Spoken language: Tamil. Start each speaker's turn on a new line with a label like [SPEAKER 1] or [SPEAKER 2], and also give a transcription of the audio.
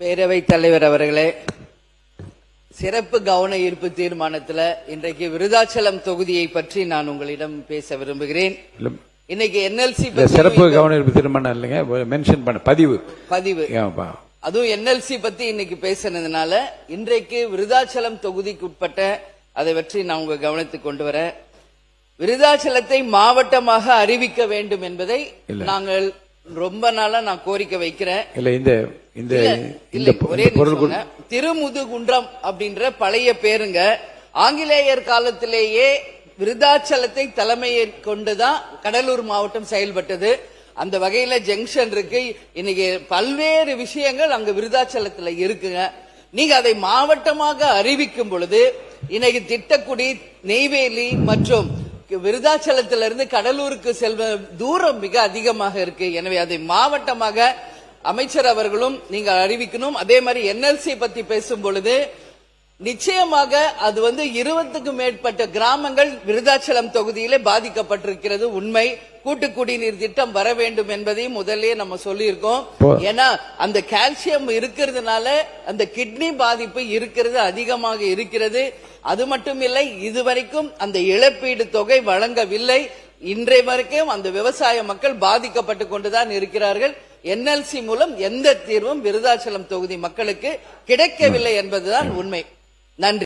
[SPEAKER 1] பேரவைத் தலைவர் அவர்களே, சிறப்பு கவன ஈர்ப்பு தீர்மானத்தில் இன்றைக்கு விருதாச்சலம் தொகுதியை பற்றி நான் உங்களிடம் பேச விரும்புகிறேன். இன்னைக்கு NLC
[SPEAKER 2] சிறப்பு கவன ஈர்ப்பு தீர்மானம் இல்லைங்க, மென்ஷன் பண்ண பதிவு
[SPEAKER 1] அதுவும் NLC பத்தி இன்னைக்கு பேசுனதுனால இன்றைக்கு விருதாச்சலம் தொகுதிக்கு உட்பட்ட அதை பற்றி நான் உங்க கவனத்துக்கு கொண்டு வரேன். விருதாச்சலத்தை மாவட்டமாக அறிவிக்க வேண்டும் என்பதை நாங்கள் ரொம்ப நாளா நான் கோரிக்கை வைக்கிறேன். திருமுதுகுன்றம் அப்படின்ற பழைய பேருங்க ஆங்கிலேயர் காலத்திலேயே விருதாச்சலத்தை தலைமையை கொண்டுதான் கடலூர் மாவட்டம் செயல்பட்டது. அந்த வகையில ஜங்ஷன் இருக்கு. இன்னைக்கு பல்வேறு விஷயங்கள் அங்க விருதாச்சலத்துல இருக்குங்க. நீங்க அதை மாவட்டமாக அறிவிக்கும் பொழுது இன்னைக்கு திட்டக்குடி, நெய்வேலி மற்றும் விருதாச்சலத்திலிருந்து கடலூருக்கு செல்வ தூரம் மிக அதிகமாக இருக்கு. எனவே அதை மாவட்டமாக அமைச்சர் அவர்களும் நீங்க அறிவிக்கணும். அதே மாதிரி NLC பத்தி பேசும் பொழுது நிச்சயமாக அது 20க்கும் மேற்பட்ட கிராமங்கள் விருதாச்சலம் தொகுதியிலே பாதிக்கப்பட்டிருக்கிறது. உண்மை. கூட்டு குடிநீர் திட்டம் வர வேண்டும் என்பதையும் முதல்ல நம்ம சொல்லியிருக்கோம். ஏன்னா அந்த கால்சியம் இருக்கிறதுனால அந்த கிட்னி பாதிப்பு இருக்கிறது, அதிகமாக இருக்கிறது. அது மட்டும் இல்லை, இதுவரைக்கும் அந்த இழப்பீடு தொகை வழங்கவில்லை. இன்றைய வரைக்கும் அந்த விவசாய மக்கள் பாதிக்கப்பட்டு கொண்டுதான் இருக்கிறார்கள். NLC மூலம் எந்த தீர்வும் விருதாச்சலம் தொகுதி மக்களுக்கு கிடைக்கவில்லை என்பதுதான் உண்மை. நன்றி.